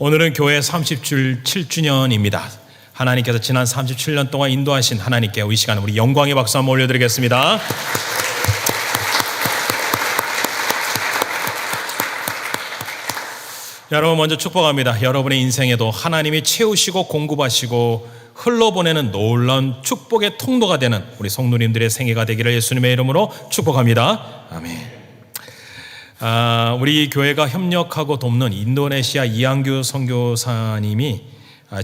오늘은 교회 37주년입니다. 하나님께서 지난 37년 동안 인도하신 하나님께 이 시간 우리 영광의 박수 한번 올려드리겠습니다. 여러분 먼저 축복합니다. 여러분의 인생에도 하나님이 채우시고 공급하시고 흘러보내는 놀라운 축복의 통로가 되는 우리 성도님들의 생애가 되기를 예수님의 이름으로 축복합니다. 아멘. 우리 교회가 협력하고 돕는 인도네시아 이한규 선교사님이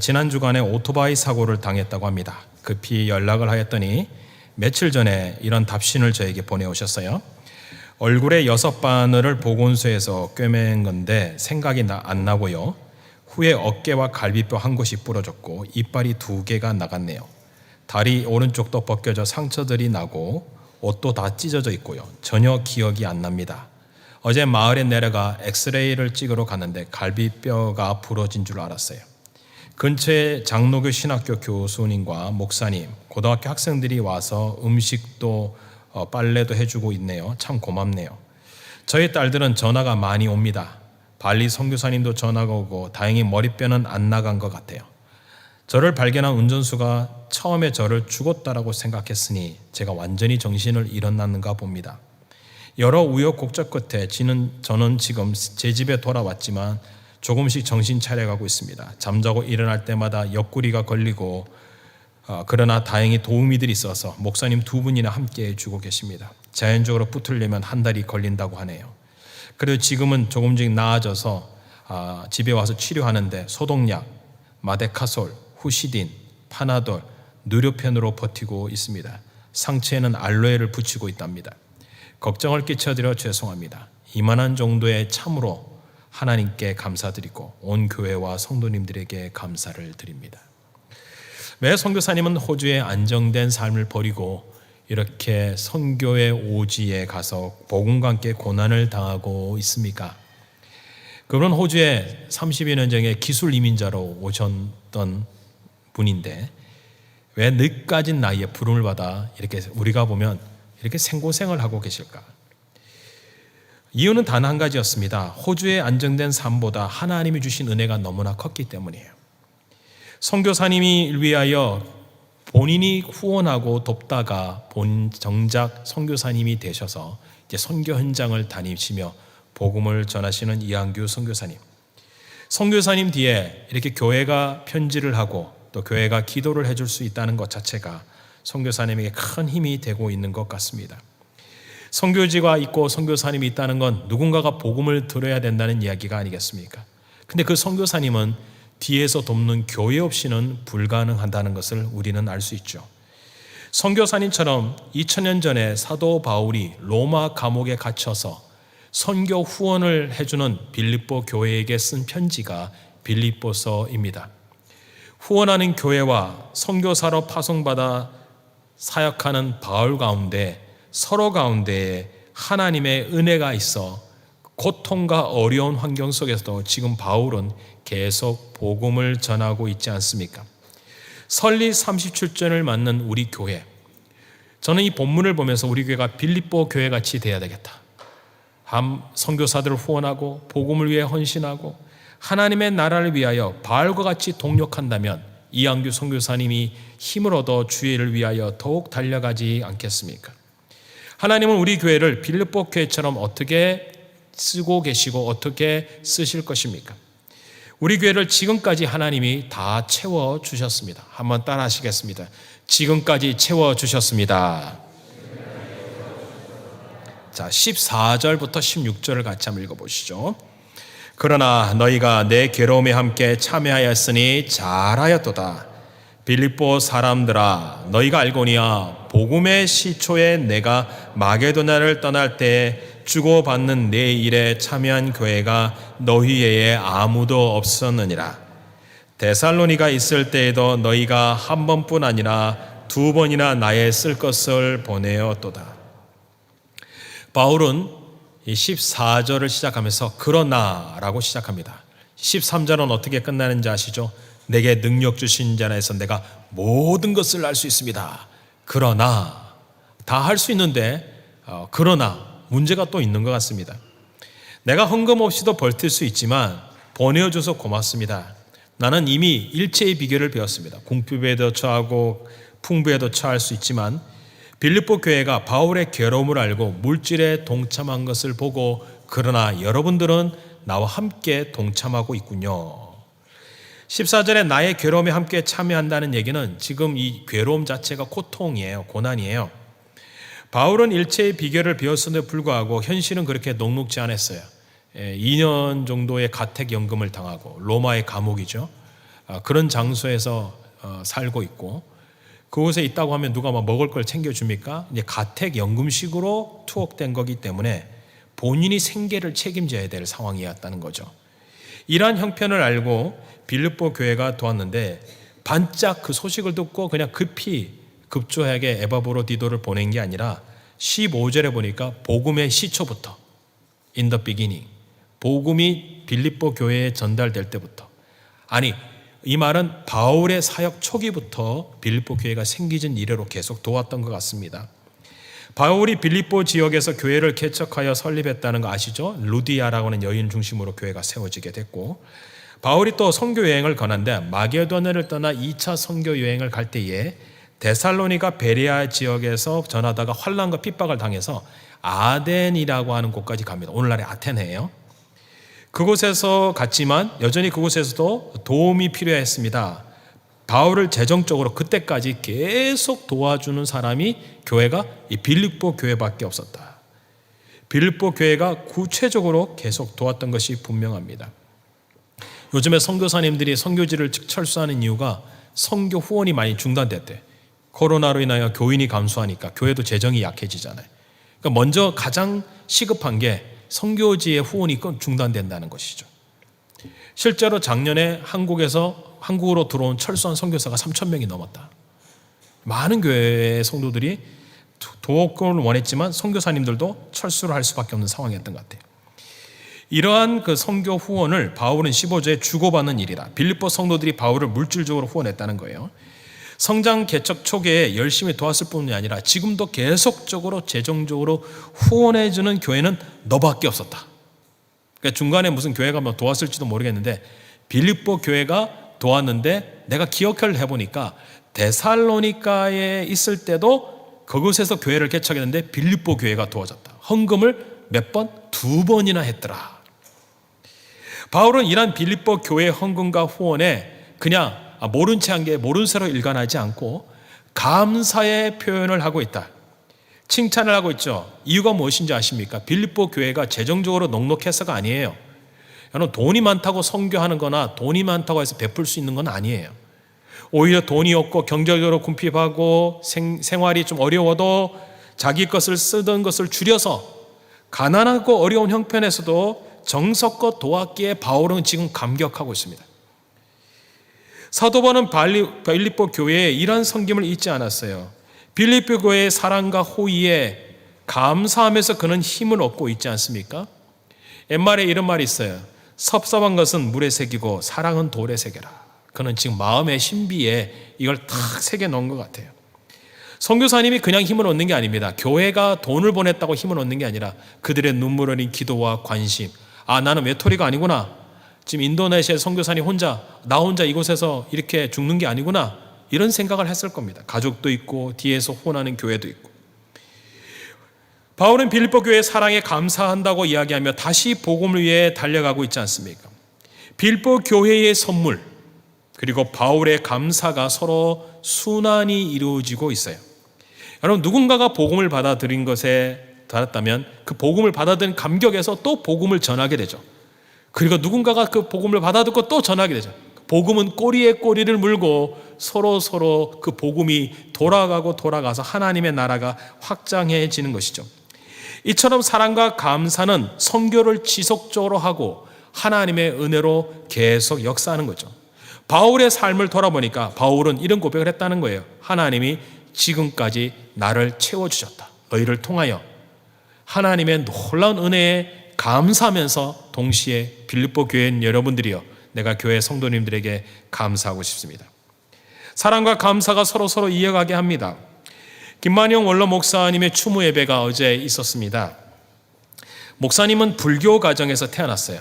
지난 주간에 오토바이 사고를 당했다고 합니다. 급히 연락을 하였더니 며칠 전에 이런 답신을 저에게 보내오셨어요. 얼굴에 6바늘을 보건소에서 꿰맨 건데 생각이 안 나고요. 후에 어깨와 갈비뼈 한 곳이 부러졌고 이빨이 2개가 나갔네요. 다리 오른쪽도 벗겨져 상처들이 나고 옷도 다 찢어져 있고요. 전혀 기억이 안 납니다. 어제 마을에 내려가 엑스레이를 찍으러 갔는데 갈비뼈가 부러진 줄 알았어요. 근처에 장로교 신학교 교수님과 목사님, 고등학교 학생들이 와서 음식도 빨래도 해주고 있네요. 참 고맙네요. 저희 딸들은 전화가 많이 옵니다. 발리 선교사님도 전화가 오고 다행히 머리뼈는 안 나간 것 같아요. 저를 발견한 운전수가 처음에 저를 죽었다라고 생각했으니 제가 완전히 정신을 잃었는가 봅니다. 여러 우여곡절 끝에 저는 지금 제 집에 돌아왔지만 조금씩 정신 차려가고 있습니다. 잠자고 일어날 때마다 옆구리가 걸리고 그러나 다행히 도우미들이 있어서 목사님 2분이나 함께 해주고 계십니다. 자연적으로 붙으려면 1달이 걸린다고 하네요. 그래도 지금은 조금씩 나아져서 집에 와서 치료하는데 소독약, 마데카솔, 후시딘, 파나돌, 누료펜으로 버티고 있습니다. 상처에는 알로에를 붙이고 있답니다. 걱정을 끼쳐드려 죄송합니다. 이만한 정도의 참으로 하나님께 감사드리고 온 교회와 성도님들에게 감사를 드립니다. 왜 선교사님은 호주의 안정된 삶을 버리고 이렇게 선교의 오지에 가서 복음과 함께 고난을 당하고 있습니까? 그분은 호주에 30여 년 전에 기술 이민자로 오셨던 분인데 왜 늦가진 나이에 부름을 받아 이렇게 우리가 보면 이렇게 생고생을 하고 계실까? 이유는 단 한 가지였습니다. 호주의 안정된 삶보다 하나님이 주신 은혜가 너무나 컸기 때문이에요. 선교사님이 위하여 본인이 후원하고 돕다가 정작 선교사님이 되셔서 이제 선교 현장을 다니시며 복음을 전하시는 이한규 선교사님. 선교사님 뒤에 이렇게 교회가 편지를 하고 또 교회가 기도를 해줄 수 있다는 것 자체가 선교사님에게 큰 힘이 되고 있는 것 같습니다. 선교지가 있고 선교사님이 있다는 건 누군가가 복음을 들어야 된다는 이야기가 아니겠습니까? 근데 그 선교사님은 뒤에서 돕는 교회 없이는 불가능하다는 것을 우리는 알 수 있죠. 선교사님처럼 2000년 전에 사도 바울이 로마 감옥에 갇혀서 선교 후원을 해주는 빌립보 교회에게 쓴 편지가 빌립보서입니다. 후원하는 교회와 선교사로 파송받아 사역하는 바울 가운데 서로 가운데에 하나님의 은혜가 있어 고통과 어려운 환경 속에서도 지금 바울은 계속 복음을 전하고 있지 않습니까? 설립 37주년을 맞는 우리 교회, 저는 이 본문을 보면서 우리 교회가 빌립보 교회 같이 돼야 되겠다. 선교사들을 후원하고 복음을 위해 헌신하고 하나님의 나라를 위하여 바울과 같이 동력한다면 이한규 선교사님이 힘을 얻어 주의 일을 위하여 더욱 달려가지 않겠습니까? 하나님은 우리 교회를 빌립보 교회처럼 어떻게 쓰고 계시고 어떻게 쓰실 것입니까? 우리 교회를 지금까지 하나님이 다 채워주셨습니다. 한번 따라 하시겠습니다. 지금까지 채워주셨습니다. 자, 14절부터 16절을 같이 한번 읽어보시죠. 그러나 너희가 내 괴로움에 함께 참여하였으니 잘하였도다. 빌립보 사람들아, 너희가 알거니와 복음의 시초에 내가 마게도냐를 떠날 때 주고받는 내 일에 참여한 교회가 너희 외에 아무도 없었느니라. 데살로니가 있을 때에도 너희가 한 번뿐 아니라 2번이나 나의 쓸 것을 보내었도다. 바울은 이 14절을 시작하면서 그러나라고 시작합니다. 13절은 어떻게 끝나는지 아시죠? 내게 능력 주신 자 안에서 내가 모든 것을 알 수 있습니다. 그러나 다 할 수 있는데 그러나 문제가 또 있는 것 같습니다. 내가 헌금 없이도 버틸 수 있지만 보내어줘서 고맙습니다. 나는 이미 일체의 비결을 배웠습니다. 궁핍에도 처하고 풍부에도 처할 수 있지만 빌립보 교회가 바울의 괴로움을 알고 물질에 동참한 것을 보고 그러나 여러분들은 나와 함께 동참하고 있군요. 14절에 나의 괴로움에 함께 참여한다는 얘기는 지금 이 괴로움 자체가 고통이에요. 고난이에요. 바울은 일체의 비결을 배웠음에도 불구하고 현실은 그렇게 녹록지 않았어요. 2년 정도의 가택연금을 당하고 로마의 감옥이죠. 그런 장소에서 살고 있고 그곳에 있다고 하면 누가 막 먹을 걸 챙겨줍니까? 이제 가택연금식으로 투옥된 거기 때문에 본인이 생계를 책임져야 될 상황이었다는 거죠. 이러한 형편을 알고 빌립보 교회가 도왔는데 반짝 그 소식을 듣고 그냥 급조하게 에바브로디도를 보낸 게 아니라 15절에 보니까 복음의 시초부터 in the beginning 복음이 빌립보 교회에 전달될 때부터 아니 이 말은 바울의 사역 초기부터 빌립보 교회가 생기진 이래로 계속 도왔던 것 같습니다. 바울이 빌립보 지역에서 교회를 개척하여 설립했다는 거 아시죠? 루디아라고 하는 여인 중심으로 교회가 세워지게 됐고 바울이 또 선교 여행을 권한데 마게도냐를 떠나 2차 선교 여행을 갈 때에 데살로니가 베레아 지역에서 전하다가 환난과 핍박을 당해서 아덴이라고 하는 곳까지 갑니다. 오늘날의 아테네예요. 그곳에서 갔지만 여전히 그곳에서도 도움이 필요했습니다. 바울을 재정적으로 그때까지 계속 도와주는 사람이 교회가 이 빌립보 교회밖에 없었다. 빌립보 교회가 구체적으로 계속 도왔던 것이 분명합니다. 요즘에 선교사님들이 선교지를 철수하는 이유가 선교 후원이 많이 중단됐대. 코로나로 인하여 교인이 감소하니까 교회도 재정이 약해지잖아요. 그러니까 먼저 가장 시급한 게 선교지의 후원이 중단된다는 것이죠. 실제로 작년에 한국으로 들어온 철수한 선교사가 3,000명이 넘었다. 많은 교회의 성도들이 도움을 원했지만 선교사님들도 철수를 할 수밖에 없는 상황이었던 것 같아요. 이러한 그 선교 후원을 바울은 15절에 주고받는 일이라. 빌립보 성도들이 바울을 물질적으로 후원했다는 거예요. 성장 개척 초기에 열심히 도왔을 뿐이 아니라 지금도 계속적으로 재정적으로 후원해주는 교회는 너밖에 없었다. 그러니까 중간에 무슨 교회가 뭐 도왔을지도 모르겠는데 빌립보 교회가 도왔는데 내가 기억을 해보니까 데살로니가에 있을 때도 그곳에서 교회를 개척했는데 빌립보 교회가 도와줬다. 헌금을 몇 번? 2번이나 했더라. 바울은 이런 빌립보 교회 헌금과 후원에 그냥 모른 채 한 게 모른 채로 일관하지 않고 감사의 표현을 하고 있다. 칭찬을 하고 있죠. 이유가 무엇인지 아십니까? 빌립보 교회가 재정적으로 넉넉해서가 아니에요. 여러분 돈이 많다고 선교하는 거나 돈이 많다고 해서 베풀 수 있는 건 아니에요. 오히려 돈이 없고 경제적으로 궁핍하고 생활이 좀 어려워도 자기 것을 쓰던 것을 줄여서 가난하고 어려운 형편에서도 정성껏 도왔기에 바울은 지금 감격하고 있습니다. 사도 바울은 빌립보 교회에 이러한 섬김을 잊지 않았어요. 빌립보 교회의 사랑과 호의에 감사하면서 그는 힘을 얻고 있지 않습니까? 옛말에 이런 말이 있어요. 섭섭한 것은 물에 새기고 사랑은 돌에 새겨라. 그는 지금 마음의 신비에 이걸 탁 새겨 놓은 것 같아요. 선교사님이 그냥 힘을 얻는 게 아닙니다. 교회가 돈을 보냈다고 힘을 얻는 게 아니라 그들의 눈물 어린 기도와 관심. 나는 외톨이가 아니구나. 지금 인도네시아 선교사님 나 혼자 이곳에서 이렇게 죽는 게 아니구나. 이런 생각을 했을 겁니다. 가족도 있고 뒤에서 후원하는 교회도 있고. 바울은 빌립보 교회의 사랑에 감사한다고 이야기하며 다시 복음을 위해 달려가고 있지 않습니까? 빌립보 교회의 선물 그리고 바울의 감사가 서로 순환이 이루어지고 있어요. 여러분 누군가가 복음을 받아들인 것에 달았다면 그 복음을 받아들인 감격에서 또 복음을 전하게 되죠. 그리고 누군가가 그 복음을 받아듣고 또 전하게 되죠. 복음은 꼬리에 꼬리를 물고 서로 그 복음이 돌아가서 하나님의 나라가 확장해지는 것이죠. 이처럼 사랑과 감사는 선교를 지속적으로 하고 하나님의 은혜로 계속 역사하는 거죠. 바울의 삶을 돌아보니까 바울은 이런 고백을 했다는 거예요. 하나님이 지금까지 나를 채워주셨다. 너희를 통하여 하나님의 놀라운 은혜에 감사하면서 동시에 빌립보 교회 여러분들이여 내가 교회 성도님들에게 감사하고 싶습니다. 사랑과 감사가 서로 이어가게 합니다. 김만영 원로 목사님의 추모 예배가 어제 있었습니다. 목사님은 불교 가정에서 태어났어요.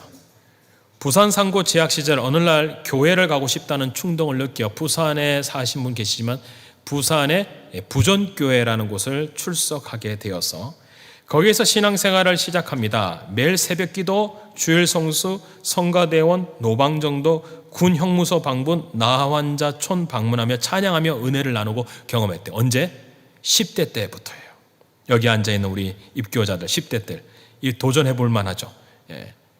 부산 상고 재학 시절 어느 날 교회를 가고 싶다는 충동을 느껴 부산에 사신 분 계시지만 부산의 부전교회라는 곳을 출석하게 되어서 거기에서 신앙생활을 시작합니다. 매일 새벽기도, 주일 성수, 성가대원, 노방정도, 군 형무소 방문, 나환자촌 방문하며 찬양하며 은혜를 나누고 경험했대요. 언제? 10대 때부터예요. 여기 앉아있는 우리 입교자들 10대들 이 도전해 볼 만하죠.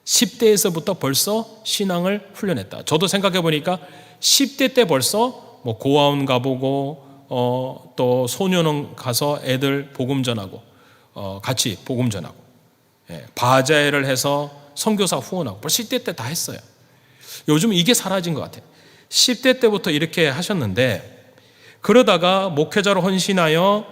10대에서부터 벌써 신앙을 훈련했다. 저도 생각해 보니까 10대 때 벌써 뭐 고아원 가보고 또 소년원 가서 애들 복음 전하고 같이 복음 전하고 바자회를 해서 선교사 후원하고 벌써 10대 때 다 했어요. 요즘 이게 사라진 것 같아요. 10대 때부터 이렇게 하셨는데 그러다가 목회자로 헌신하여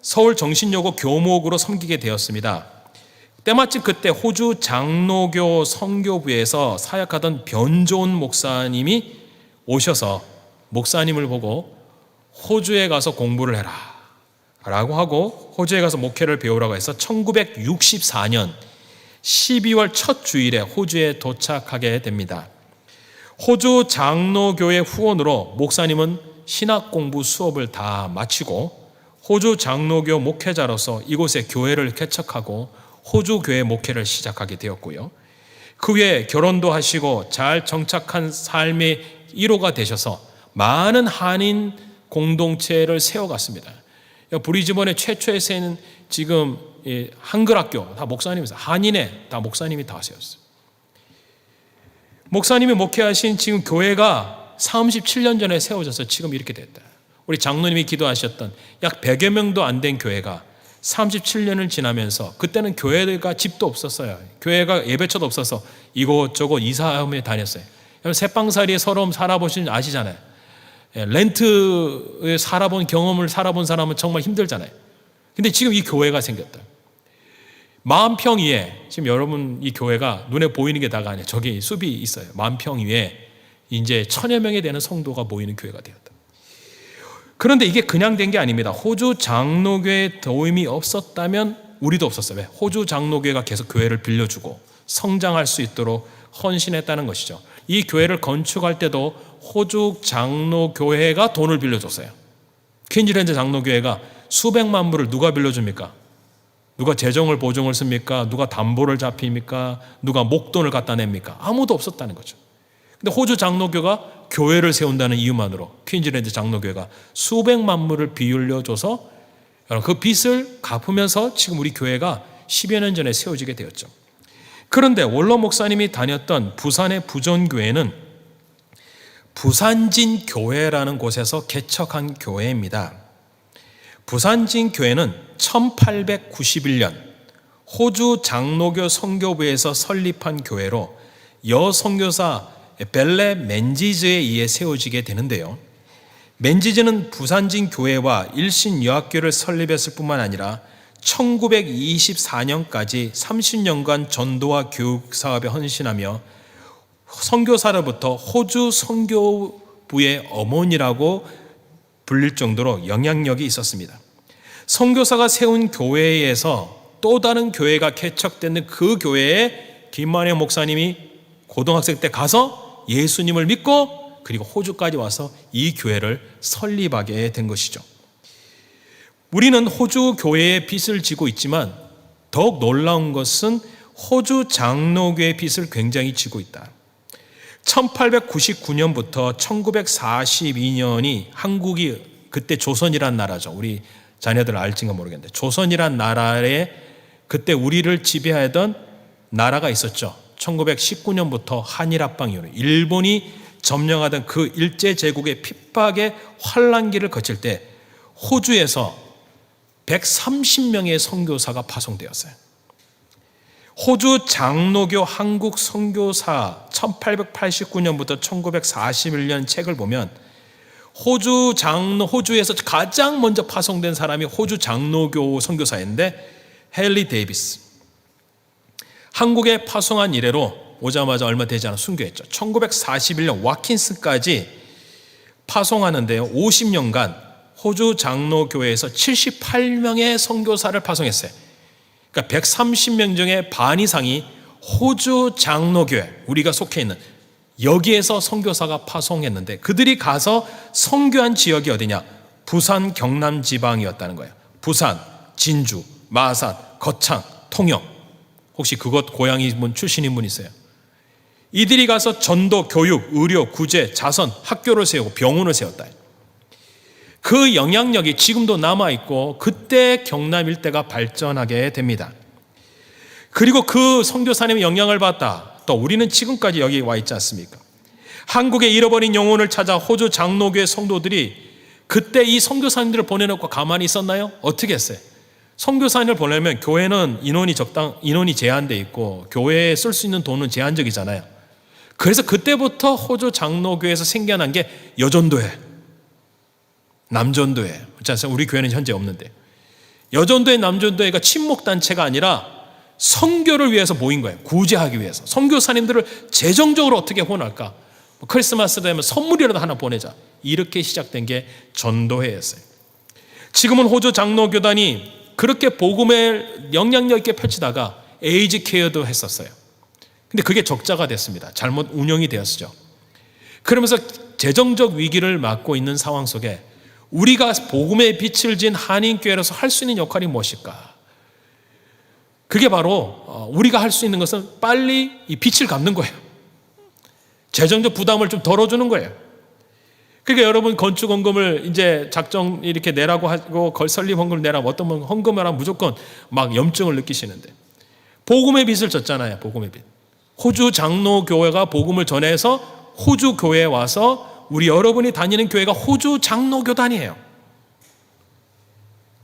서울 정신여고 교목으로 섬기게 되었습니다. 때마침 그때 호주 장로교 선교부에서 사역하던 변조은 목사님이 오셔서 목사님을 보고 호주에 가서 공부를 해라 라고 하고 호주에 가서 목회를 배우라고 해서 1964년 12월 첫 주일에 호주에 도착하게 됩니다. 호주 장로교회 후원으로 목사님은 신학 공부 수업을 다 마치고 호주 장로교 목회자로서 이곳에 교회를 개척하고 호주 교회 목회를 시작하게 되었고요. 그 후에 결혼도 하시고 잘 정착한 삶의 1호가 되셔서 많은 한인 공동체를 세워갔습니다. 브리즈번의 최초의 세는 지금 한글학교 다 목사님이세요. 한인회 다 목사님이 다 세웠어요. 목사님이 목회하신 지금 교회가 37년 전에 세워져서 지금 이렇게 됐다. 우리 장로님이 기도하셨던 약 100여 명도 안 된 교회가 37년을 지나면서 그때는 교회가 집도 없었어요. 교회가 예배처도 없어서 이곳저곳 이사하며 다녔어요. 새빵살이에 서러움 살아보신 아시잖아요. 렌트에 살아본 경험을 살아본 사람은 정말 힘들잖아요. 근데 지금 이 교회가 생겼다. 40평 위에 지금 여러분 이 교회가 눈에 보이는 게 다가 아니에요. 저기 숲이 있어요. 40평 위에 이제 1000여 명에 되는 성도가 모이는 교회가 되었다. 그런데 이게 그냥 된 게 아닙니다. 호주 장로교회의 도움이 없었다면 우리도 없었어요. 왜? 호주 장로교회가 계속 교회를 빌려주고 성장할 수 있도록 헌신했다는 것이죠. 이 교회를 건축할 때도 호주 장로교회가 돈을 빌려줬어요. 퀸즐랜드 장로교회가 수백만 불을 누가 빌려줍니까? 누가 재정을 보증을 씁니까? 누가 담보를 잡힙니까? 누가 목돈을 갖다 냅니까? 아무도 없었다는 거죠. 근데 호주 장로교가 교회를 세운다는 이유만으로 퀸즐랜드 장로교회가 수백만 불을 빌려줘서 그 빚을 갚으면서 지금 우리 교회가 10여 년 전에 세워지게 되었죠. 그런데 원로 목사님이 다녔던 부산의 부전교회는 부산진 교회라는 곳에서 개척한 교회입니다. 부산진 교회는 1891년 호주 장로교 선교부에서 설립한 교회로 여선교사 벨레 맨지즈에 의해 세워지게 되는데요. 맨지즈는 부산진 교회와 일신여학교를 설립했을 뿐만 아니라 1924년까지 30년간 전도와 교육 사업에 헌신하며 선교사로부터 호주 선교부의 어머니라고 불릴 정도로 영향력이 있었습니다. 선교사가 세운 교회에서 또 다른 교회가 개척되는 그 교회에 김만혜 목사님이 고등학생 때 가서 예수님을 믿고 그리고 호주까지 와서 이 교회를 설립하게 된 것이죠. 우리는 호주 교회의 빚을 지고 있지만 더욱 놀라운 것은 호주 장로교의 빚을 굉장히 지고 있다. 1899년부터 1942년이 한국이 그때 조선이란 나라죠. 우리 자녀들 알지가 모르겠는데 조선이란 나라에 그때 우리를 지배하던 나라가 있었죠. 1919년부터 한일합방 이후로 일본이 점령하던 그 일제제국의 핍박의 환란기를 거칠 때 호주에서 130명의 선교사가 파송되었어요. 호주 장로교 한국 선교사 1889년부터 1941년 책을 보면 호주에서 가장 먼저 파송된 사람이 호주 장로교 선교사인데 헨리 데이비스. 한국에 파송한 이래로 오자마자 얼마 되지 않아 순교했죠. 1941년 와킨스까지 파송하는데요. 50년간 호주 장로교회에서 78명의 선교사를 파송했어요. 그러니까 130명 중에 반 이상이 호주 장로교회, 우리가 속해 있는 여기에서 선교사가 파송했는데, 그들이 가서 선교한 지역이 어디냐? 부산 경남 지방이었다는 거예요. 부산, 진주, 마산, 거창, 통영. 혹시 그곳 고향이 출신인 분 있어요? 이들이 가서 전도, 교육, 의료, 구제, 자선, 학교를 세우고 병원을 세웠다. 그 영향력이 지금도 남아있고 그때 경남 일대가 발전하게 됩니다. 그리고 그 선교사님의 영향을 받다 또 우리는 지금까지 여기 와 있지 않습니까? 한국의 잃어버린 영혼을 찾아 호주 장로교회 성도들이 그때 이 선교사님들을 보내놓고 가만히 있었나요? 어떻게 했어요? 선교사님을 보내면 교회는 인원이 제한되어 있고 교회에 쓸 수 있는 돈은 제한적이잖아요. 그래서 그때부터 호주 장로교회에서 생겨난 게 여전도회, 남전도회. 우리 교회는 현재 없는데, 여전도회, 남전도회가 친목단체가 아니라 선교를 위해서 모인 거예요. 구제하기 위해서. 선교사님들을 재정적으로 어떻게 호응할까? 크리스마스 되면 선물이라도 하나 보내자. 이렇게 시작된 게 전도회였어요. 지금은 호주 장로교단이 그렇게 복음을 영향력 있게 펼치다가 에이즈 케어도 했었어요. 근데 그게 적자가 됐습니다. 잘못 운영이 되었죠. 그러면서 재정적 위기를 맞고 있는 상황 속에 우리가 복음의 빛을 진 한인교회로서 할 수 있는 역할이 무엇일까? 그게 바로 우리가 할 수 있는 것은 빨리 이 빛을 갚는 거예요. 재정적 부담을 좀 덜어주는 거예요. 그러니까 여러분 건축 헌금을 이제 작정 이렇게 내라고 하고 설립 헌금을 내라고, 어떤 분 헌금을 하면 무조건 막 염증을 느끼시는데, 복음의 빛을 졌잖아요. 복음의 빛. 호주 장로교회가 복음을 전해서 호주 교회에 와서 우리 여러분이 다니는 교회가 호주 장로교단이에요.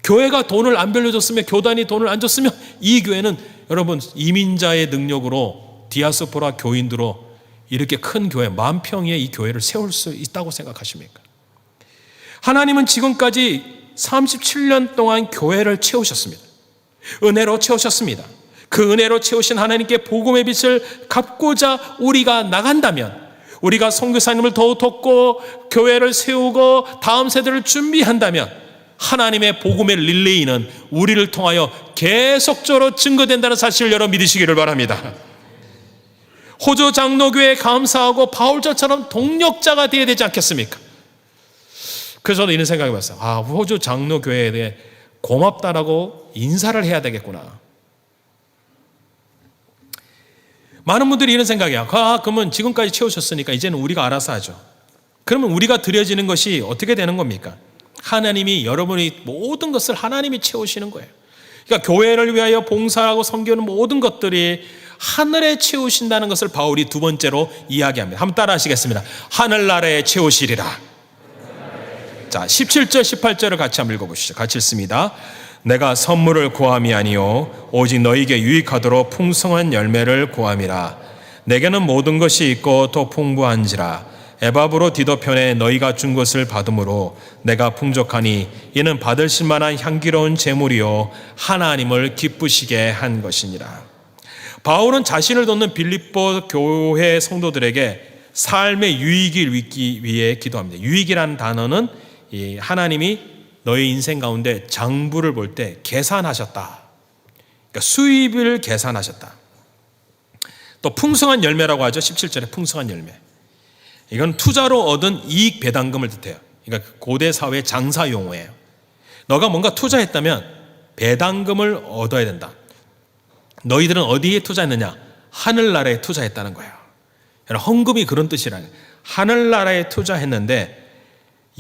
교회가 돈을 안 빌려줬으면, 교단이 돈을 안 줬으면 이 교회는 여러분 이민자의 능력으로 디아스포라 교인들로 이렇게 큰 교회, 10,000평의 이 교회를 세울 수 있다고 생각하십니까? 하나님은 지금까지 37년 동안 교회를 채우셨습니다. 은혜로 채우셨습니다. 그 은혜로 채우신 하나님께 복음의 빛을 갚고자 우리가 나간다면, 우리가 선교사님을 더 돕고 교회를 세우고 다음 세대를 준비한다면, 하나님의 복음의 릴레이는 우리를 통하여 계속적으로 증거된다는 사실을 여러분 믿으시기를 바랍니다. 호주 장로교회에 감사하고 바울처럼 동력자가 되어야 되지 않겠습니까? 그래서 저는 이런 생각이 왔어요. 호주 장로교회에 대해 고맙다라고 인사를 해야 되겠구나. 많은 분들이 이런 생각이야. 그러면 지금까지 채우셨으니까 이제는 우리가 알아서 하죠. 그러면 우리가 드려지는 것이 어떻게 되는 겁니까? 하나님이, 여러분이 모든 것을 하나님이 채우시는 거예요. 그러니까 교회를 위하여 봉사하고 섬기는 모든 것들이 하늘에 채우신다는 것을 바울이 두 번째로 이야기합니다. 한번 따라 하시겠습니다. 하늘나라에 채우시리라. 자, 17절 18절을 같이 한번 읽어보시죠. 같이 읽습니다. 내가 선물을 구함이 아니요 오직 너에게 유익하도록 풍성한 열매를 구함이라. 내게는 모든 것이 있고 또 풍부한지라. 에바브로 디도편에 너희가 준 것을 받음으로 내가 풍족하니 이는 받으실 만한 향기로운 제물이요 하나님을 기쁘시게 한 것이니라. 바울은 자신을 돕는 빌립보 교회 성도들에게 삶의 유익을 위기 위해 기도합니다. 유익이라는 단어는 하나님이 너의 인생 가운데 장부를 볼 때 계산하셨다. 그러니까 수입을 계산하셨다. 또 풍성한 열매라고 하죠. 17절에 풍성한 열매. 이건 투자로 얻은 이익 배당금을 뜻해요. 그러니까 고대 사회의 장사 용어예요. 너가 뭔가 투자했다면 배당금을 얻어야 된다. 너희들은 어디에 투자했느냐? 하늘나라에 투자했다는 거예요. 헌금이 그런 뜻이라는 거예요. 하늘나라에 투자했는데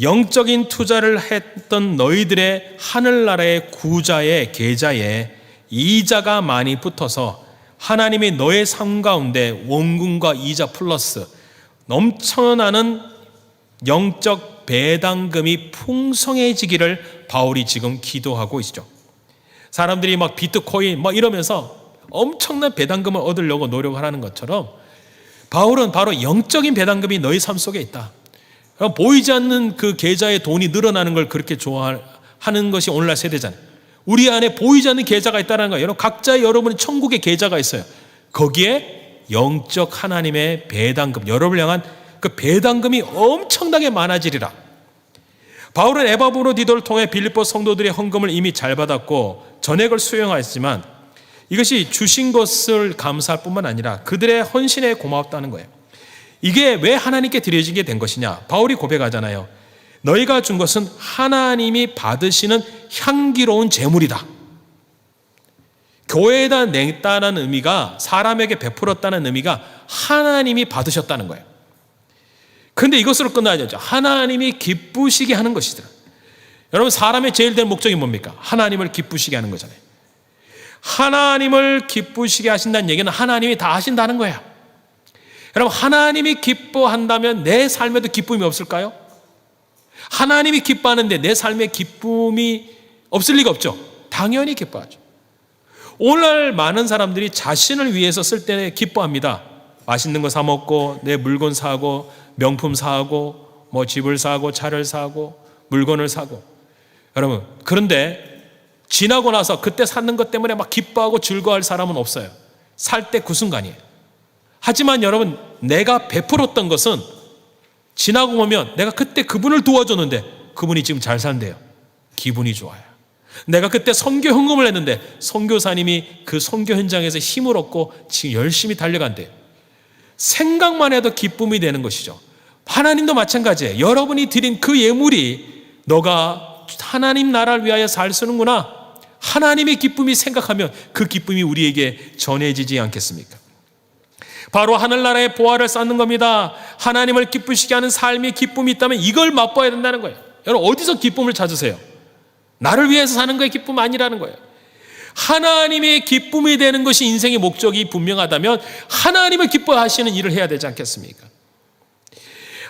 영적인 투자를 했던 너희들의 하늘나라의 구자의 계좌에 이자가 많이 붙어서 하나님이 너의 삶 가운데 원금과 이자 플러스 넘쳐나는 영적 배당금이 풍성해지기를 바울이 지금 기도하고 있죠. 사람들이 막 비트코인 막 이러면서 엄청난 배당금을 얻으려고 노력을 하는 것처럼 바울은 바로 영적인 배당금이 너희 삶 속에 있다. 보이지 않는 그 계좌에 돈이 늘어나는 걸 그렇게 좋아하는 것이 오늘날 세대잖아요. 우리 안에 보이지 않는 계좌가 있다는 거예요. 여러분 각자 여러분의 천국의 계좌가 있어요. 거기에 영적 하나님의 배당금, 여러분을 향한 그 배당금이 엄청나게 많아지리라. 바울은 에바브로 디도를 통해 빌립보 성도들의 헌금을 이미 잘 받았고 전액을 수용하였지만 이것이 주신 것을 감사할 뿐만 아니라 그들의 헌신에 고마웠다는 거예요. 이게 왜 하나님께 드려지게 된 것이냐? 바울이 고백하잖아요. 너희가 준 것은 하나님이 받으시는 향기로운 제물이다. 교회에다 냈다는 의미가, 사람에게 베풀었다는 의미가 하나님이 받으셨다는 거예요. 그런데 이것으로 끝나지 않죠. 하나님이 기쁘시게 하는 것이더라. 여러분, 사람의 제일 된 목적이 뭡니까? 하나님을 기쁘시게 하는 거잖아요. 하나님을 기쁘시게 하신다는 얘기는 하나님이 다 하신다는 거예요. 여러분, 하나님이 기뻐한다면 내 삶에도 기쁨이 없을까요? 하나님이 기뻐하는데 내 삶에 기쁨이 없을 리가 없죠. 당연히 기뻐하죠. 오늘날 많은 사람들이 자신을 위해서 쓸 때 기뻐합니다. 맛있는 거 사 먹고, 내 물건 사고, 명품 사고, 뭐 집을 사고, 차를 사고, 물건을 사고. 여러분, 그런데 지나고 나서 그때 사는 것 때문에 막 기뻐하고 즐거워할 사람은 없어요. 살 때 그 순간이에요. 하지만 여러분, 내가 베풀었던 것은 지나고 보면 내가 그때 그분을 도와줬는데 그분이 지금 잘 산대요. 기분이 좋아요. 내가 그때 선교 헌금을 했는데 선교사님이 그 선교 현장에서 힘을 얻고 지금 열심히 달려간대요. 생각만 해도 기쁨이 되는 것이죠. 하나님도 마찬가지예요. 여러분이 드린 그 예물이 너가 하나님 나라를 위하여 잘 쓰는구나, 하나님의 기쁨이 생각하면 그 기쁨이 우리에게 전해지지 않겠습니까? 바로 하늘나라의 보화를 쌓는 겁니다. 하나님을 기쁘시게 하는 삶의 기쁨이 있다면 이걸 맛봐야 된다는 거예요. 여러분, 어디서 기쁨을 찾으세요? 나를 위해서 사는 거에 기쁨 아니라는 거예요. 하나님의 기쁨이 되는 것이 인생의 목적이 분명하다면 하나님을 기뻐하시는 일을 해야 되지 않겠습니까?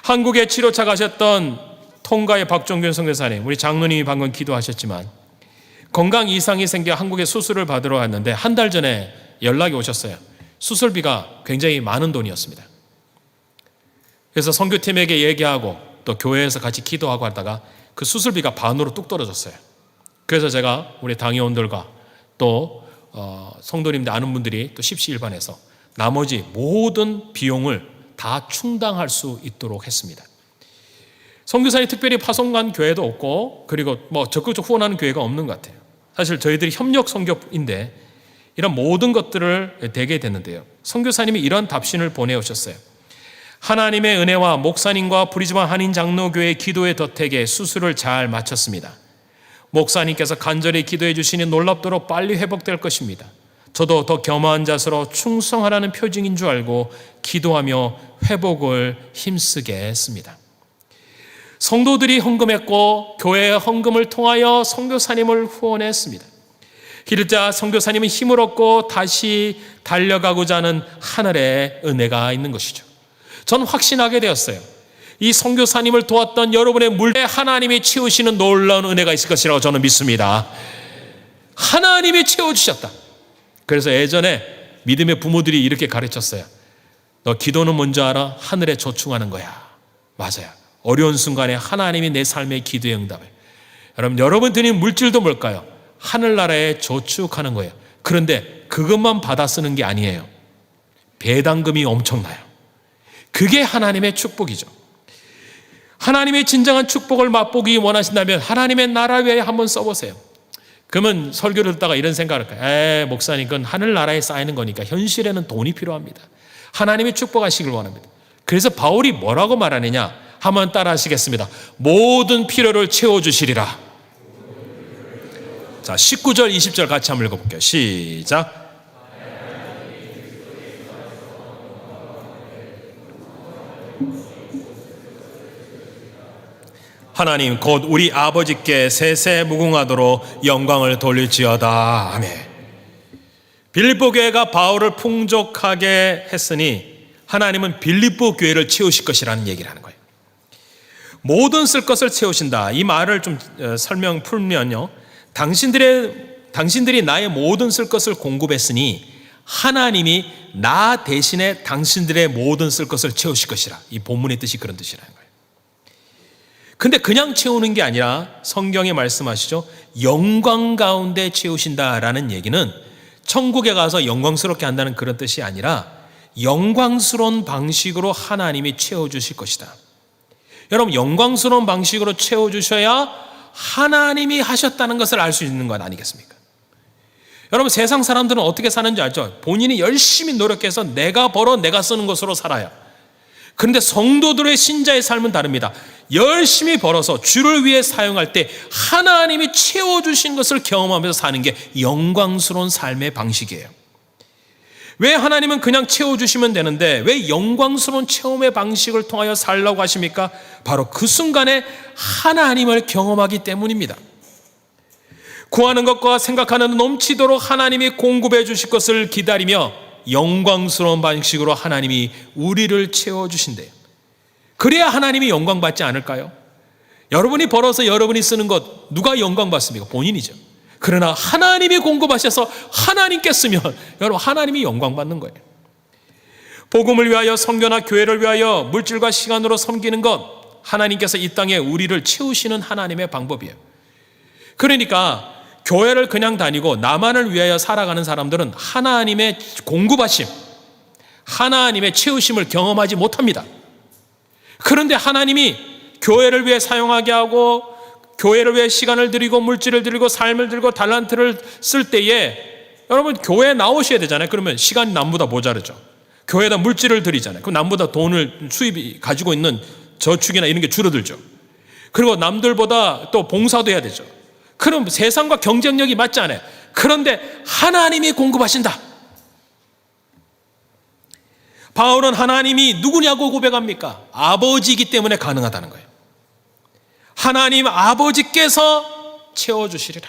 한국에 치료차 가셨던 통가의 박종균 선교사님, 우리 장로님이 방금 기도하셨지만 건강 이상이 생겨 한국에 수술을 받으러 왔는데 한 달 전에 연락이 오셨어요. 수술비가 굉장히 많은 돈이었습니다. 그래서 선교팀에게 얘기하고 또 교회에서 같이 기도하고 하다가 그 수술비가 반으로 뚝 떨어졌어요. 그래서 제가 우리 당회원들과 또 성도님들 아는 분들이 또 십시일반해서 나머지 모든 비용을 다 충당할 수 있도록 했습니다. 선교사님 특별히 파송간 교회도 없고, 그리고 뭐 적극적 후원하는 교회가 없는 것 같아요. 사실 저희들이 협력 선교인데 이런 모든 것들을 대게 됐는데요. 선교사님이 이런 답신을 보내오셨어요. 하나님의 은혜와 목사님과 브리즈번 한인 장로교회 기도의 덧택에 수술을 잘 마쳤습니다. 목사님께서 간절히 기도해 주시니 놀랍도록 빨리 회복될 것입니다. 저도 더 겸허한 자세로 충성하라는 표징인 줄 알고 기도하며 회복을 힘쓰게 했습니다. 성도들이 헌금했고 교회의 헌금을 통하여 선교사님을 후원했습니다. 이르자 선교사님은 힘을 얻고 다시 달려가고자 하는 하늘의 은혜가 있는 것이죠. 저는 확신하게 되었어요. 이 선교사님을 도왔던 여러분의 물에 하나님이 채우시는 놀라운 은혜가 있을 것이라고 저는 믿습니다. 하나님이 채워주셨다. 그래서 예전에 믿음의 부모들이 이렇게 가르쳤어요. 너 기도는 뭔지 알아? 하늘에 저축하는 거야. 맞아요. 어려운 순간에 하나님이 내 삶의 기도의 응답을. 여러분 드린 물질도 뭘까요? 하늘나라에 저축하는 거예요. 그런데 그것만 받아 쓰는 게 아니에요. 배당금이 엄청나요. 그게 하나님의 축복이죠. 하나님의 진정한 축복을 맛보기 원하신다면 하나님의 나라 위에 한번 써보세요. 그러면 설교를 듣다가 이런 생각을 할까요? 목사님, 그건 하늘나라에 쌓이는 거니까 현실에는 돈이 필요합니다. 하나님의 축복하시길 원합니다. 그래서 바울이 뭐라고 말하느냐? 한번 따라 하시겠습니다. 모든 필요를 채워주시리라. 자, 19절 20절 같이 한번 읽어볼게요. 시작. 하나님 곧 우리 아버지께 세세 무궁하도록 영광을 돌릴지어다. 아멘. 빌립보 교회가 바울을 풍족하게 했으니 하나님은 빌립보 교회를 채우실 것이라는 얘기를 하는 거예요. 모든 쓸 것을 채우신다. 이 말을 좀 설명 풀면요, 당신들이 나의 모든 쓸 것을 공급했으니 하나님이 나 대신에 당신들의 모든 쓸 것을 채우실 것이라. 이 본문의 뜻이 그런 뜻이라는 거예요. 근데 그냥 채우는 게 아니라 성경에 말씀하시죠. 영광 가운데 채우신다라는 얘기는 천국에 가서 영광스럽게 한다는 그런 뜻이 아니라 영광스러운 방식으로 하나님이 채워주실 것이다. 여러분, 영광스러운 방식으로 채워주셔야 하나님이 하셨다는 것을 알 수 있는 것 아니겠습니까? 여러분, 세상 사람들은 어떻게 사는지 알죠? 본인이 열심히 노력해서 내가 벌어 내가 쓰는 것으로 살아요. 그런데 성도들의 신자의 삶은 다릅니다. 열심히 벌어서 주를 위해 사용할 때 하나님이 채워주신 것을 경험하면서 사는 게 영광스러운 삶의 방식이에요. 왜 하나님은 그냥 채워주시면 되는데 왜 영광스러운 체험의 방식을 통하여 살라고 하십니까? 바로 그 순간에 하나님을 경험하기 때문입니다. 구하는 것과 생각하는 넘치도록 하나님이 공급해 주실 것을 기다리며 영광스러운 방식으로 하나님이 우리를 채워주신대요. 그래야 하나님이 영광받지 않을까요? 여러분이 벌어서 여러분이 쓰는 것 누가 영광받습니까? 본인이죠. 그러나 하나님이 공급하셔서 하나님께 쓰면 여러분 하나님이 영광받는 거예요. 복음을 위하여 성교나 교회를 위하여 물질과 시간으로 섬기는 것 하나님께서 이 땅에 우리를 채우시는 하나님의 방법이에요. 그러니까 교회를 그냥 다니고 나만을 위하여 살아가는 사람들은 하나님의 공급하심, 하나님의 채우심을 경험하지 못합니다. 그런데 하나님이 교회를 위해 사용하게 하고 교회를 위해 시간을 드리고 물질을 드리고 삶을 들고 달란트를 쓸 때에 여러분 교회에 나오셔야 되잖아요. 그러면 시간이 남보다 모자르죠. 교회에다 물질을 드리잖아요. 그럼 남보다 돈을 수입이 가지고 있는 저축이나 이런 게 줄어들죠. 그리고 남들보다 또 봉사도 해야 되죠. 그럼 세상과 경쟁력이 맞지 않아요. 그런데 하나님이 공급하신다. 바울은 하나님이 누구냐고 고백합니까? 아버지이기 때문에 가능하다는 거예요. 하나님 아버지께서 채워주시리라.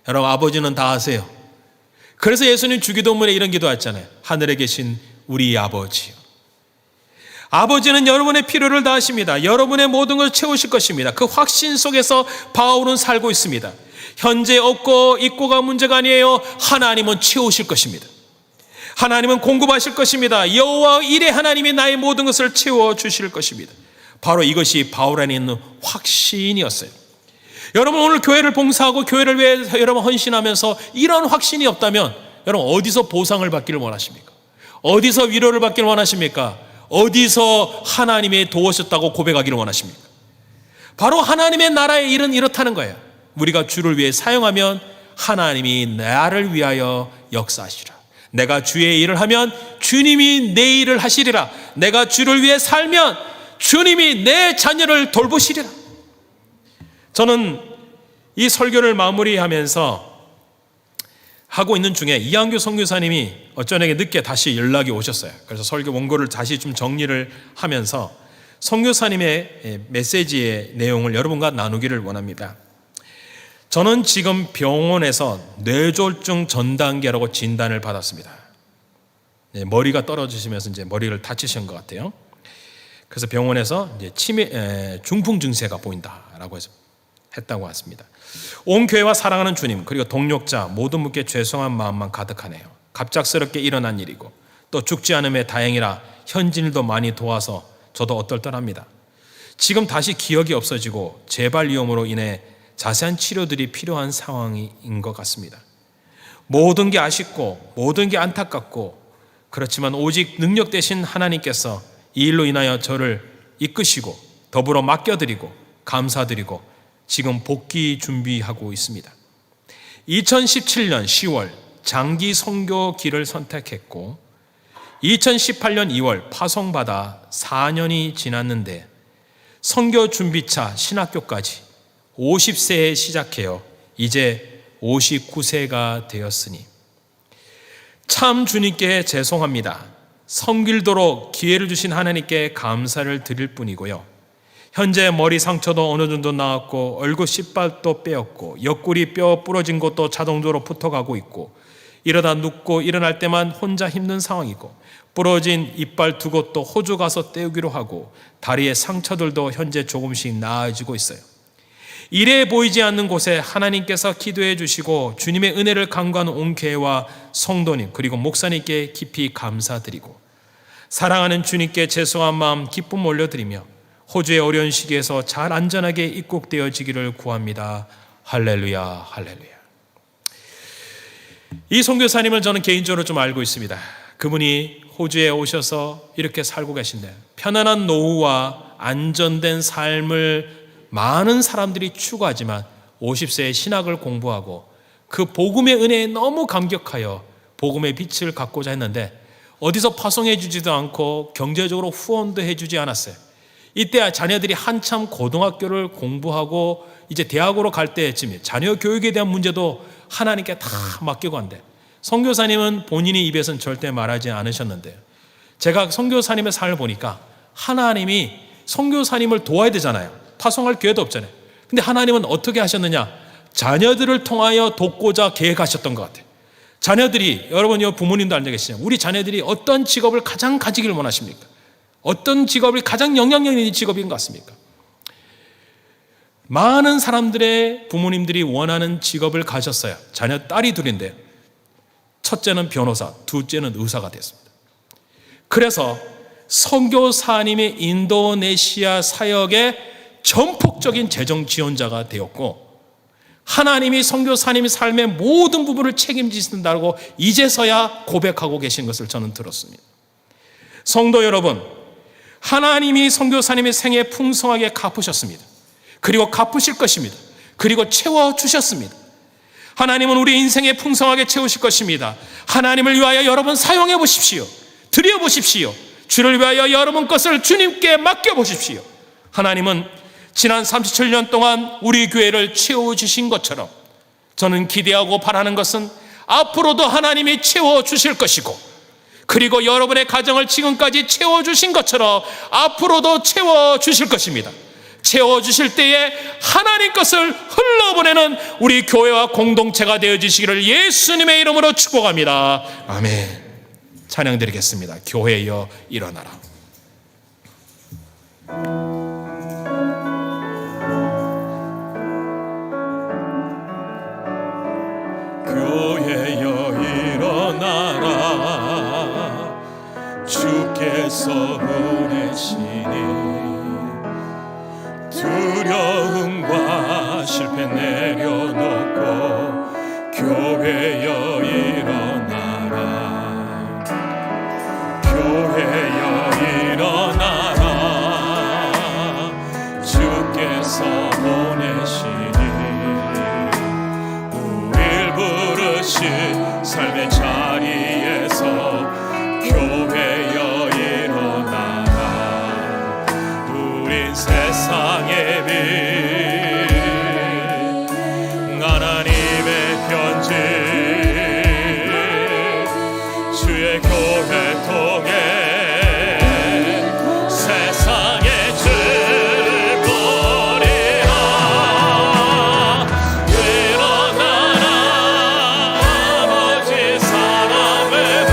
여러분 아버지는 다 아세요. 그래서 예수님 주기도문에 이런 기도했잖아요. 하늘에 계신 우리 아버지요. 아버지는 여러분의 필요를 다하십니다. 여러분의 모든 걸 채우실 것입니다. 그 확신 속에서 바울은 살고 있습니다. 현재 없고 있고가 문제가 아니에요. 하나님은 채우실 것입니다. 하나님은 공급하실 것입니다. 여호와 일에 하나님이 나의 모든 것을 채워주실 것입니다. 바로 이것이 바울 안에 있는 확신이었어요. 여러분 오늘 교회를 봉사하고 교회를 위해 여러분 헌신하면서 이런 확신이 없다면 여러분 어디서 보상을 받기를 원하십니까? 어디서 위로를 받기를 원하십니까? 어디서 하나님이 도우셨다고 고백하기를 원하십니까? 바로 하나님의 나라의 일은 이렇다는 거예요. 우리가 주를 위해 사용하면 하나님이 나를 위하여 역사하시라. 내가 주의 일을 하면 주님이 내 일을 하시리라. 내가 주를 위해 살면 주님이 내 자녀를 돌보시리라. 저는 이 설교를 마무리하면서 하고 있는 중에 이한규 선교사님이 어쩌내게 늦게 다시 연락이 오셨어요. 그래서 설교 원고를 다시 좀 정리를 하면서 선교사님의 메시지의 내용을 여러분과 나누기를 원합니다. 저는 지금 병원에서 뇌졸중 전 단계라고 진단을 받았습니다. 머리가 떨어지시면서 이제 머리를 다치신 것 같아요. 그래서 병원에서 이제 중풍 증세가 보인다라고 해서 했다고 했습니다. 온 교회와 사랑하는 주님 그리고 동력자 모든 분께 죄송한 마음만 가득하네요. 갑작스럽게 일어난 일이고 또 죽지 않음에 다행이라 현진일도 많이 도와서 저도 어떨떨합니다. 지금 다시 기억이 없어지고 재발 위험으로 인해 자세한 치료들이 필요한 상황인 것 같습니다. 모든 게 아쉽고 모든 게 안타깝고 그렇지만 오직 능력 되신 하나님께서 이 일로 인하여 저를 이끄시고 더불어 맡겨드리고 감사드리고 지금 복귀 준비하고 있습니다. 2017년 10월 장기 선교 길을 선택했고 2018년 2월 파송받아 4년이 지났는데 선교 준비차 신학교까지 50세에 시작해요. 이제 59세가 되었으니 참 주님께 죄송합니다. 섬길도록 기회를 주신 하나님께 감사를 드릴 뿐이고요. 현재 머리 상처도 어느 정도 나았고 얼굴 씨발도 빼었고 옆구리 뼈 부러진 것도 자동적으로 붙어가고 있고 이러다 눕고 일어날 때만 혼자 힘든 상황이고 부러진 이빨 두 곳도 호주 가서 떼우기로 하고 다리의 상처들도 현재 조금씩 나아지고 있어요. 이래 보이지 않는 곳에 하나님께서 기도해 주시고 주님의 은혜를 간구하는 온 교회와 성도님 그리고 목사님께 깊이 감사드리고 사랑하는 주님께 죄송한 마음 기쁨 올려드리며 호주의 어려운 시기에서 잘 안전하게 입국되어지기를 구합니다. 할렐루야 할렐루야. 이 선교사님을 저는 개인적으로 좀 알고 있습니다. 그분이 호주에 오셔서 이렇게 살고 계신데 편안한 노후와 안전된 삶을 많은 사람들이 추구하지만 50세에 신학을 공부하고 그 복음의 은혜에 너무 감격하여 복음의 빛을 갖고자 했는데 어디서 파송해 주지도 않고 경제적으로 후원도 해주지 않았어요. 이때 자녀들이 한참 고등학교를 공부하고 이제 대학으로 갈 때쯤에 자녀 교육에 대한 문제도 하나님께 다 맡기고 한대. 선교사님은 본인이 입에서는 절대 말하지 않으셨는데요. 제가 선교사님의 삶을 보니까 하나님이 선교사님을 도와야 되잖아요. 파송할 기회도 없잖아요. 근데 하나님은 어떻게 하셨느냐? 자녀들을 통하여 돕고자 계획하셨던 것 같아요. 자녀들이, 여러분 부모님도 알고 계시죠? 우리 자녀들이 어떤 직업을 가장 가지기를 원하십니까? 어떤 직업이 가장 영향력 있는 직업인 것 같습니까? 많은 사람들의 부모님들이 원하는 직업을 가졌어요. 자녀 딸이 둘인데 첫째는 변호사, 둘째는 의사가 됐습니다. 그래서 선교사님의 인도네시아 사역의 전폭적인 재정 지원자가 되었고 하나님이 선교사님의 삶의 모든 부분을 책임지신다고 이제서야 고백하고 계신 것을 저는 들었습니다. 성도 여러분, 하나님이 선교사님의 생애 풍성하게 갚으셨습니다. 그리고 갚으실 것입니다. 그리고 채워주셨습니다. 하나님은 우리 인생에 풍성하게 채우실 것입니다. 하나님을 위하여 여러분 사용해 보십시오. 드려보십시오. 주를 위하여 여러분 것을 주님께 맡겨보십시오. 하나님은 지난 37년 동안 우리 교회를 채워주신 것처럼 저는 기대하고 바라는 것은 앞으로도 하나님이 채워주실 것이고 그리고 여러분의 가정을 지금까지 채워주신 것처럼 앞으로도 채워주실 것입니다. 채워주실 때에 하나님 것을 흘러보내는 우리 교회와 공동체가 되어주시기를 예수님의 이름으로 축복합니다. 아멘. 찬양 드리겠습니다. 교회여 일어나라. 교회여 일어나라. 주께서 보내시니 두려움과 실패 내려놓고 교회여 일어나라. 교회여 일어나라. 주께서 보내시니 우릴 부르신 삶의 자리에서 교회여 일어나라. 우린 세상의 빛 하나님의 편지 주의 교회 통해 세상의 죄를 버리라. 일어나라. 아버지 사랑을 보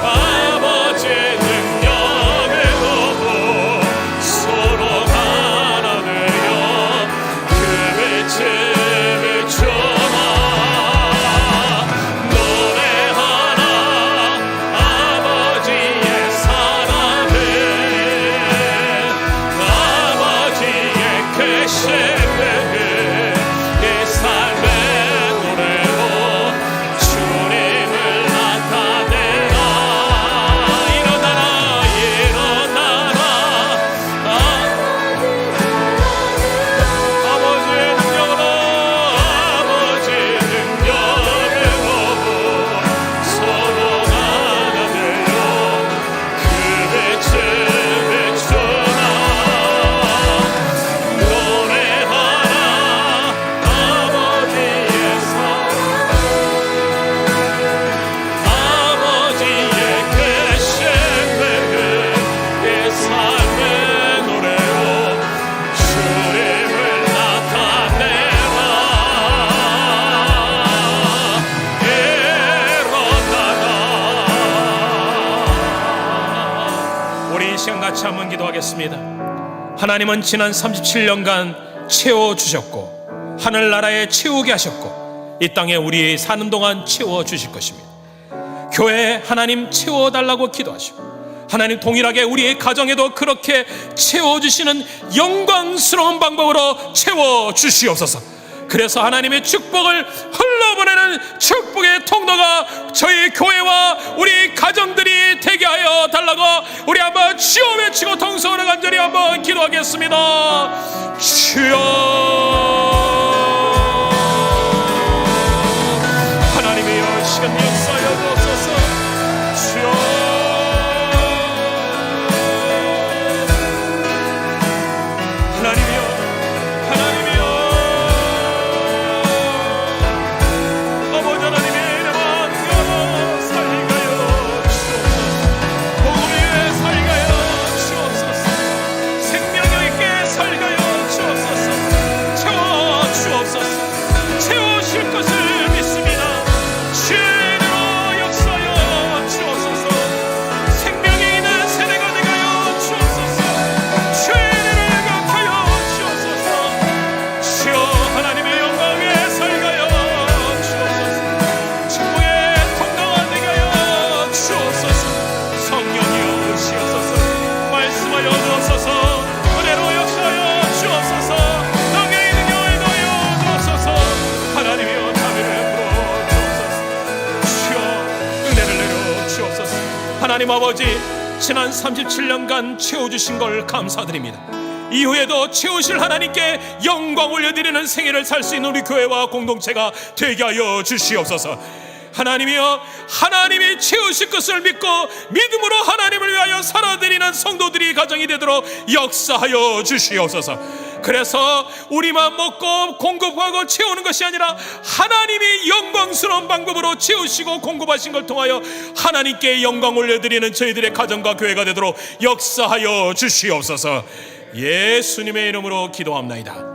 아버지 능력을 보고 서로 하나 되어 그 빛을 비춰라. 노래하라. 아버지의 사랑을 아버지의 계시를 이 삶의 노래로 주님을 나타내라. 일어나라. 일어나라. 아버지의 능력으로 아버지 능력을 보고 서로 하나 되어 그 빛을 비춰라. 노래하라. 아버지의 사랑 아버지의 계시를 이 삶의 노래로 주님을 나타내라. 일어나라. 우리 이 시간 같이 한번 기도하겠습니다. 하나님은 지난 37년간 채워주셨고 하늘나라에 채우게 하셨고 이 땅에 우리 사는 동안 채워주실 것입니다. 교회에 하나님 채워달라고 기도하시고 하나님 동일하게 우리의 가정에도 그렇게 채워주시는 영광스러운 방법으로 채워주시옵소서. 그래서 하나님의 축복을 흘러보내는 축복의 통로가 저희 교회와 우리 가정들이 되게 하여 달라고 우리 한번 주여 외치고 통성으로 간절히 한번 기도하겠습니다. 주여 하나님 아버지, 지난 37년간 채워주신 걸 감사드립니다. 이후에도 채우실 하나님께 영광 올려드리는 생애를 살 수 있는 우리 교회와 공동체가 되게 하여 주시옵소서. 하나님이여, 하나님이 채우실 것을 믿고 믿음으로 하나님을 위하여 살아드리는 성도들이 가정이 되도록 역사하여 주시옵소서. 그래서 우리만 먹고 공급하고 채우는 것이 아니라 하나님이 영광스러운 방법으로 채우시고 공급하신 걸 통하여 하나님께 영광 올려드리는 저희들의 가정과 교회가 되도록 역사하여 주시옵소서. 예수님의 이름으로 기도합나이다.